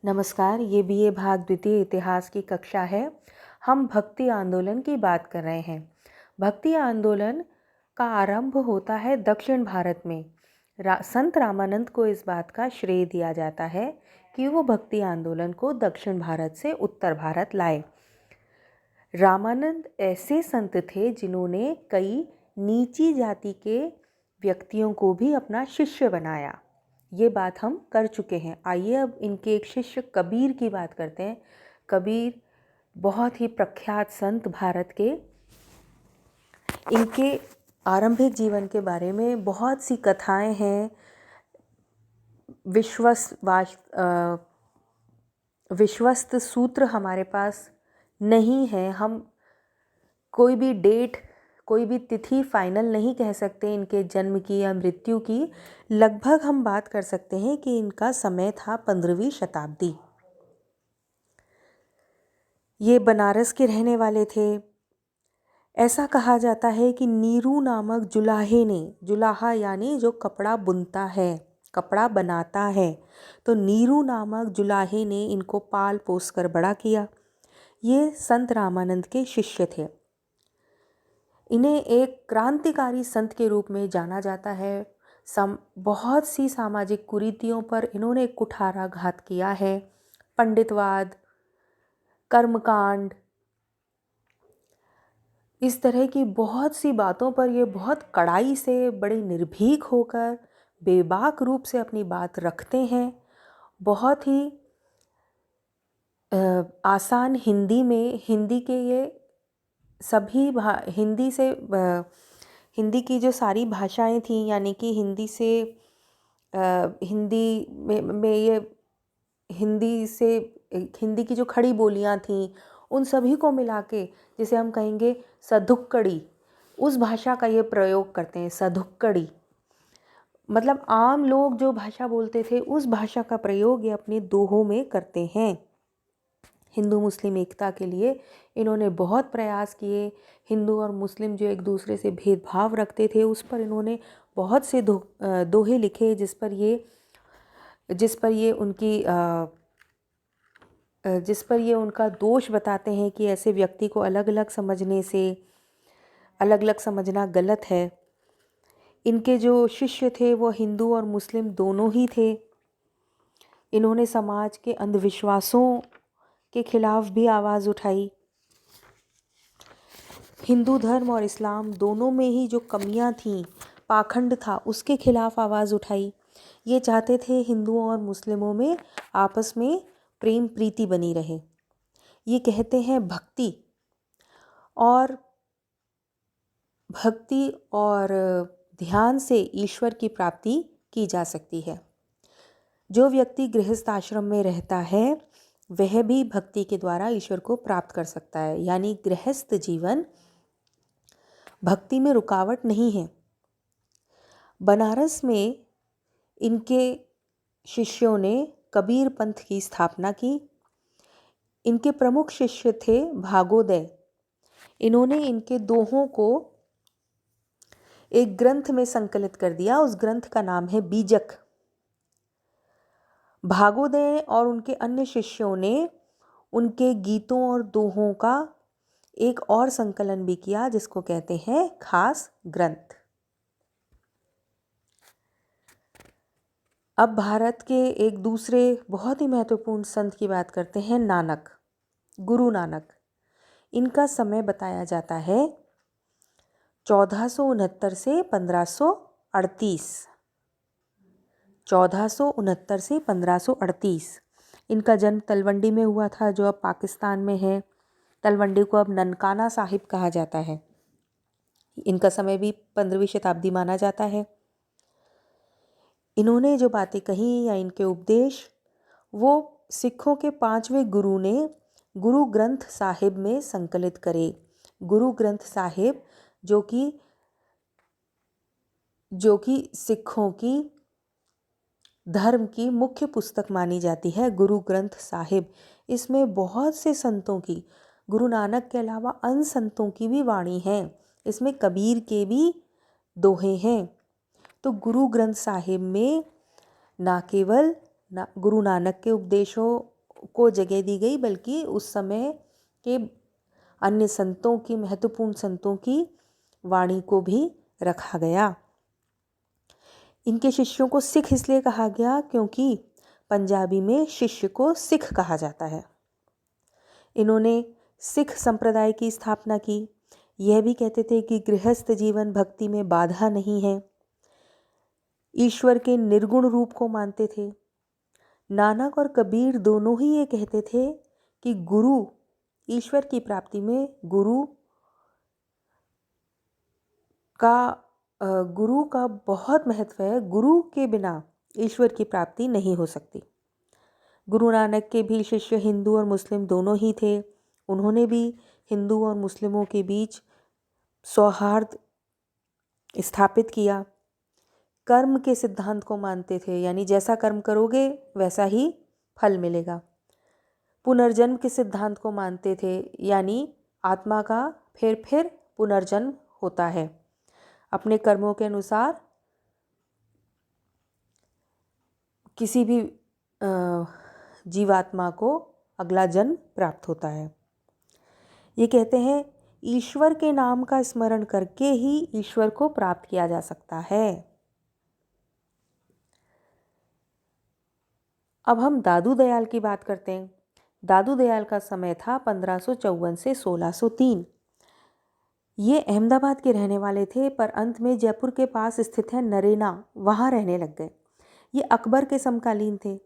नमस्कार, ये बीए भाग द्वितीय इतिहास की कक्षा है। हम भक्ति आंदोलन की बात कर रहे हैं। भक्ति आंदोलन का आरंभ होता है दक्षिण भारत में। संत रामानंद को इस बात का श्रेय दिया जाता है कि वो भक्ति आंदोलन को दक्षिण भारत से उत्तर भारत लाए। रामानंद ऐसे संत थे जिन्होंने कई नीची जाति के व्यक्तियों को भी अपना शिष्य बनाया। ये बात हम कर चुके हैं। आइए अब इनके एक शिष्य कबीर की बात करते हैं। कबीर बहुत ही प्रख्यात संत भारत के। इनके आरंभिक जीवन के बारे में बहुत सी कथाएं हैं। विश्वस्त सूत्र हमारे पास नहीं है। हम कोई भी डेट, कोई भी तिथि फाइनल नहीं कह सकते इनके जन्म की या मृत्यु की। लगभग हम बात कर सकते हैं कि इनका समय था 15वीं शताब्दी। ये बनारस के रहने वाले थे। ऐसा कहा जाता है कि नीरू नामक जुलाहे ने, जुलाहा यानी जो कपड़ा बुनता है, कपड़ा बनाता है, तो नीरू नामक जुलाहे ने इनको पाल पोस कर बड़ा किया। ये संत रामानंद के शिष्य थे। इन्हें एक क्रांतिकारी संत के रूप में जाना जाता है। बहुत सी सामाजिक कुरीतियों पर इन्होंने कुठाराघात किया है। पंडितवाद, कर्मकांड, इस तरह की बहुत सी बातों पर ये बहुत कड़ाई से, बड़े निर्भीक होकर, बेबाक रूप से अपनी बात रखते हैं। बहुत ही आसान हिंदी में, हिंदी के ये सभी हिंदी की जो सारी भाषाएं थीं, यानी कि हिंदी की जो खड़ी बोलियां थीं, उन सभी को मिला के जिसे हम कहेंगे सधुक्कड़ी, उस भाषा का ये प्रयोग करते हैं। सधुक्कड़ी मतलब आम लोग जो भाषा बोलते थे उस भाषा का प्रयोग ये अपने दोहों में करते हैं। हिंदू मुस्लिम एकता के लिए इन्होंने बहुत प्रयास किए। हिंदू और मुस्लिम जो एक दूसरे से भेदभाव रखते थे उस पर इन्होंने बहुत से दोहे लिखे, जिस पर ये उनका दोष बताते हैं कि ऐसे व्यक्ति को अलग अलग समझना गलत है। इनके जो शिष्य थे वो हिंदू और मुस्लिम दोनों ही थे। इन्होंने समाज के अंधविश्वासों के खिलाफ भी आवाज़ उठाई। हिंदू धर्म और इस्लाम दोनों में ही जो कमियां थीं, पाखंड था, उसके खिलाफ आवाज़ उठाई। ये चाहते थे हिंदुओं और मुस्लिमों में आपस में प्रेम प्रीति बनी रहे। ये कहते हैं भक्ति और ध्यान से ईश्वर की प्राप्ति की जा सकती है। जो व्यक्ति गृहस्थ आश्रम में रहता है वह भी भक्ति के द्वारा ईश्वर को प्राप्त कर सकता है। यानी गृहस्थ जीवन भक्ति में रुकावट नहीं है। बनारस में इनके शिष्यों ने कबीर पंथ की स्थापना की। इनके प्रमुख शिष्य थे भागोदय। इन्होंने इनके दोहों को एक ग्रंथ में संकलित कर दिया। उस ग्रंथ का नाम है बीजक। भागोदय और उनके अन्य शिष्यों ने उनके गीतों और दोहों का एक और संकलन भी किया, जिसको कहते हैं खास ग्रंथ। अब भारत के एक दूसरे बहुत ही महत्वपूर्ण संत की बात करते हैं, नानक, गुरु नानक। इनका समय बताया जाता है 1469 से 1538। 1469 से 1538। इनका जन्म तलवंडी में हुआ था, जो अब पाकिस्तान में है। तलवंडी को अब ननकाना साहिब कहा जाता है। इनका समय भी 15वीं शताब्दी माना जाता है। इन्होंने जो बातें कही या इनके उपदेश, वो सिखों के 5वें गुरु ने गुरु ग्रंथ साहिब में संकलित करे। गुरु ग्रंथ साहिब जो कि सिखों की धर्म की मुख्य पुस्तक मानी जाती है, गुरु ग्रंथ साहिब। इसमें बहुत से संतों की, गुरु नानक के अलावा अन्य संतों की भी वाणी है। इसमें कबीर के भी दोहे हैं। तो गुरु ग्रंथ साहिब में ना केवल गुरु नानक के उपदेशों को जगह दी गई, बल्कि उस समय के अन्य संतों की, महत्वपूर्ण संतों की वाणी को भी रखा गया। इनके शिष्यों को सिख इसलिए कहा गया क्योंकि पंजाबी में शिष्य को सिख कहा जाता है। इन्होंने सिख संप्रदाय की स्थापना की। यह भी कहते थे कि गृहस्थ जीवन भक्ति में बाधा नहीं है। ईश्वर के निर्गुण रूप को मानते थे। नानक और कबीर दोनों ही ये कहते थे कि गुरु, ईश्वर की प्राप्ति में गुरु का बहुत महत्व है। गुरु के बिना ईश्वर की प्राप्ति नहीं हो सकती। गुरु नानक के भी शिष्य हिंदू और मुस्लिम दोनों ही थे। उन्होंने भी हिंदू और मुस्लिमों के बीच सौहार्द स्थापित किया। कर्म के सिद्धांत को मानते थे, यानी जैसा कर्म करोगे वैसा ही फल मिलेगा। पुनर्जन्म के सिद्धांत को मानते थे, यानी आत्मा का फिर पुनर्जन्म होता है। अपने कर्मों के अनुसार किसी भी जीवात्मा को अगला जन्म प्राप्त होता है। ये कहते हैं ईश्वर के नाम का स्मरण करके ही ईश्वर को प्राप्त किया जा सकता है। अब हम दादू दयाल की बात करते हैं। दादू दयाल का समय था 1554 से 1603। ये अहमदाबाद के रहने वाले थे, पर अंत में जयपुर के पास स्थित है नरेना, वहाँ रहने लग गए। ये अकबर के समकालीन थे।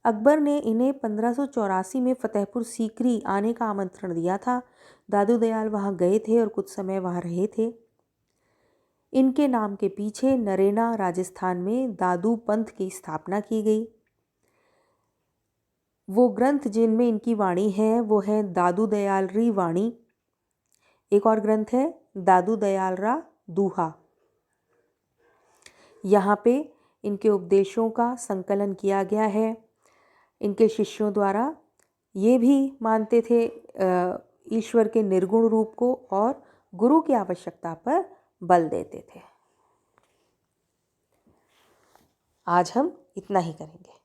अकबर ने इन्हें 1584 में फतेहपुर सीकरी आने का आमंत्रण दिया था। दादू दयाल वहाँ गए थे और कुछ समय वहाँ रहे थे। इनके नाम के पीछे नरेना राजस्थान में दादू पंथ की स्थापना की गई। वो ग्रंथ जिनमें इनकी वाणी है वो है दादू दयाल री वाणी। एक और ग्रंथ है दादू दयाल रा दूहा। यहाँ पे इनके उपदेशों का संकलन किया गया है। इनके शिष्यों द्वारा ये भी मानते थे ईश्वर के निर्गुण रूप को, और गुरु की आवश्यकता पर बल देते थे। आज हम इतना ही करेंगे।